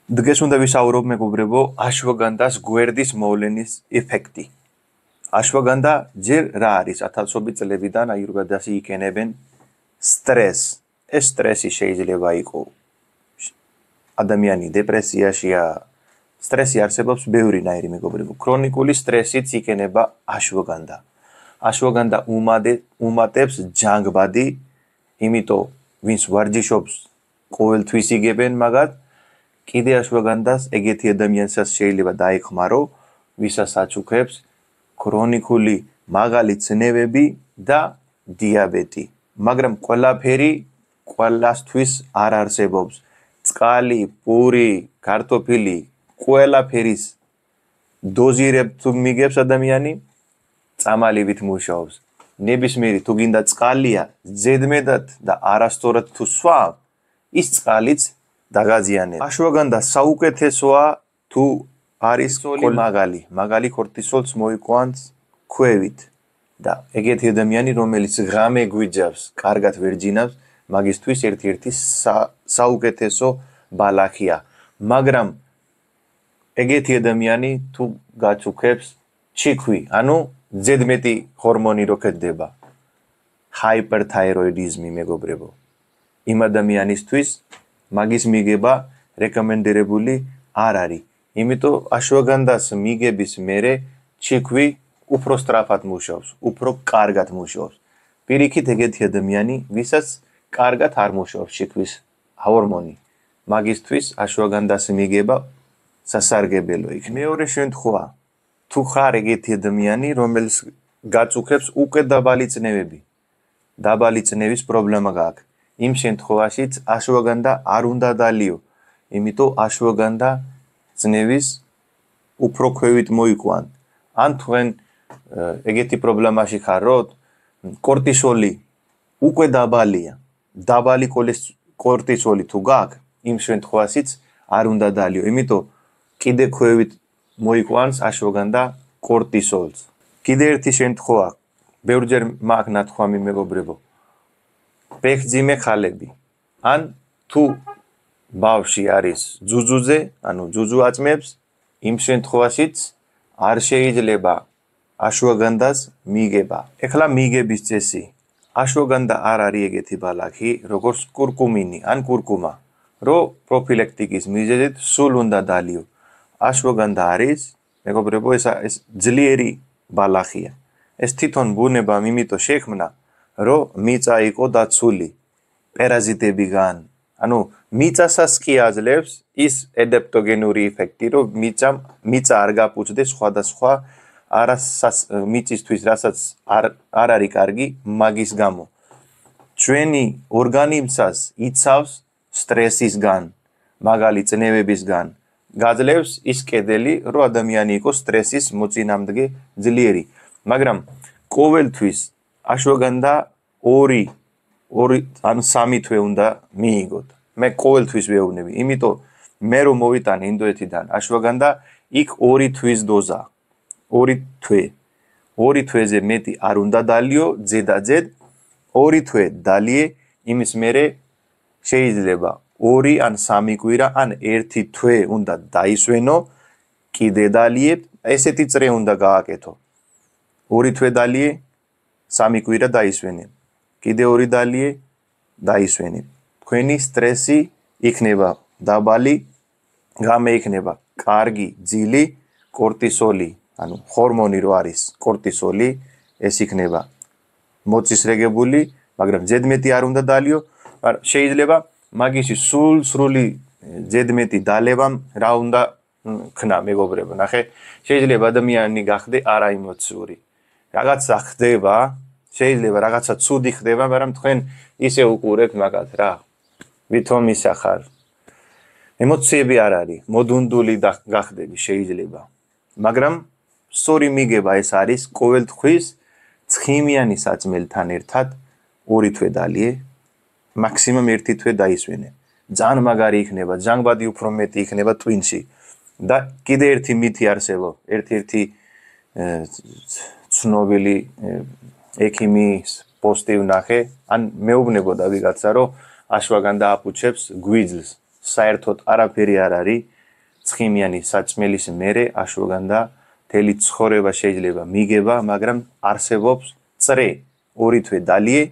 დღეს უნდა ვისაუბროთ მეგობრებო აშვაგანდას გვერდის მოვლენის ეფექტი. აშვაგანდა ჯერ რა არის? ათასობით წლებიდან აიურვედაში იყენებენ სტრესს. ეს სტრესი შეიძლება იყოს ადამიანი დეპრესიაშია. სტრესი არსებობს ბევრინაირი მეგობრებო. ქრონიკული სტრესიც იყენება აშვაგანდა. აშვაგანდა უმატებს ჯანგბადი, იმიტომ ვინც ვარჯიშობს ყოველთვის იგებენ მაგათ. კიდე აშვაგანდას ეგეთი ადამიანსაც შეიძლება დაეხმარო, ვისაც აჩუქებს ქრონიკული მაღალი წნევები და დიაბეტი. მაგრამ ყველაფერი ყველასთვის არ არსებობს. წყალი, პური, კარტოფილი, ყველაფერის დოზირებთ თუ მიგებს ადამიანი, წამალივით მუშაობს. ნებისმიერი თუ გინდა წყალია, ზედმეტად და არასწორად თუ სვა, ის წყალიც დაგაზიანებს. აშვაგანდა საუკეთესოა თუ არის მაგალი ქორტისოლს მოიყვანს ქვევით და ეგეთი ადამიანი რომელიც ღამე გვიჯავს, კარგად ვერ ჯინავს, მაგისთვის ერთ-ერთი საუკეთესო ბალახია. მაგრამ ეგეთი ადამიანი თუ გაჩუქებს ჩიქვი, ანუ ზედმეტი ჰორმონი რო ქედება, ჰაიპერთაიროიდიზმი მეგობრებო. იმ ადამიანისთვის მაგის მიგება რეკომენდირებული არ არის. იმიტომ აშვაგანდას მიგების მერე ჩიქვი უფრო სწრაფად მუშაობს, უფრო კარგად მუშაობს. პირიქით ეგეთი ადამიანი, ვისაც კარგად არ მუშაობს ჩიქვის ჰორმონი, მაგისთვის აშვაგანდას მიგება სასარგებლო იქნება. მეორე შემთხვევა, თუ ხარ ეგეთი ადამიანი, რომელიც გაწუხებს უკვე დაბალი წნევები, დაბალი წნევის პრობლემა გააქვს. იმ შემთხვევაშიც აშვაგანდა არ უნდა დალიო, იმიტომ აშვაგანდა წნევის უფრო ქვევით მოიყვან. ან თქვენ ეგეთი პრობლემაში ხართ, კორტისოლი უკვე დაბალია, დაბალი კორტისოლი თუ გააქვს, იმ შემთხვევაშიც არ უნდა დალიო, იმიტომ კიდე ქვევით მოიყვანს აშვაგანდა კორტისოლს. კიდე ერთი შემთხვევა, ბევრჯერ მაქვს ნათქვამი მეგობრებო, ფეხძიმე ხალები, ან თუ ბავში არის ძუძუზე, ანუ ძუძუ აწმებს, იმ შემთხვევაშიც არ შეიძლება აშვაგანდას მიგება. ეხლა მიგების წესი. აშვაგანდა არ არის ეგეთი ბალახი, როგორც კურკუმინი ან კურკუმა, რო პროფილაქტიკის მიზეზით სულ უნდა დალიო. აშვაგანდა არის, მეგობრებო, ეს ძლიერი ბალახია. ეს თვითონ ბუნებამ იმიტომ შექმნა, რომ მიწა იყო დაცული პარაზიტებიდან. ანუ მიწასაც კი აძლევს ის ადაპტოგენური ეფექტი, რომ მიწა არ გაფუძდეს სხვადასხვა მიწისთვის, რასაც არ არის კარგი მაგის გამო. ჩვენი ორგანიზმსაც იცავს სტრესისგან, მაგალი წნევებისგან. გაძლევს ის კედელი, რომ ადამიანი იყოს სტრესის მოწინააღმდეგე ძლიერი. მაგრამ ყოველთვის აშვაგანდა 2 ან 3 თვე უნდა მიიღოთ. მე ყოველთვის ვეუბნები, იმიტომ მე რომ მოვიტანე ინდოეთიდან აშვაგანდა, იქ 2 თვის დოზა. 2 თვე. 2 თვეზე მეტი არ უნდა დალიო, ზედაძედ 2 თვე დალიე, იმის მერე შეიძლება 2 ან 3 კვირა ან 1 თვე უნდა დაისვენო, კიდე დალიებ, ესეთი წრე უნდა გააკეთო. 2 თვე დალიე, 3 კვირა დაისვენე. კიდე 2 დალიე, დაისვენე. თქვენი სტრესი იქნება დაბალი, ღამე იქნება კარგი, ძილი, კორტისოლი, ანუ ჰორმონი რო არის კორტისოლი, ეს იქნება მოწესრიგებული, მაგრამ ზედმეტი არ უნდა დალიო, შეიძლება მაგისი სრული ზედმეტი დალებამ რა უნდა ქნა მეგობრებო, ნახე, შეიძლება ადამიანი გახდე არაემოციური. რაღაცა ხდება, შეიძლება რაღაცა ცუდი ხდება, მაგრამ თქვენ ისე უყურებთ მაგათ რა. ვითომ ისახარ. ემოციები არ არის, მოდუნდული გახდები შეიძლება. მაგრამ სწორი მიგება ეს არის ყოველთვის ცხიმიანი საწმელთან ერთად 2 თვე დალიე, მაქსიმუმ 1 თვე დაისვენე. ძალიან მაგარი იქნება, ჯანგბადი უფრო მეტი იქნება ტვინში. და კიდე ერთი მითი არსებობს, ერთ-ერთი ცნობილი ექიმის პოსტი ვნახე, ან მეუბნებოდა ვიღაცა, რომ აშვაგანდა აფუჩებს გვიძლს. საერთოდ არაფერი არ არის, ცხიმიანი საჭმელის მერე აშუგან და მთელი ცხოვრება შეიძლება მიგება, მაგრამ არსებობს წრე, 2 თვე დალიე,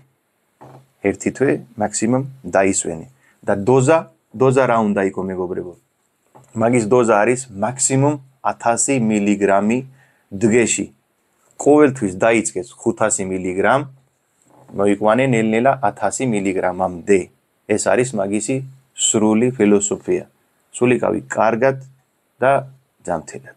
1 თვე მაქსიმუმ დაისვენე. და დოზა რა უნდა იყო მეგობრებო? მაგის დოზა არის მაქსიმუმ 1000 მილიგრამი დღეში. ყოველთვის დაიწყეს 500 მილიგრამ, მოიყვანე ნელ-ნელა 1000 მილიგრამამდე. ეს არის მაგისი სრული ფილოსოფია. სულიკავი კარგად და ჯანმრთელად.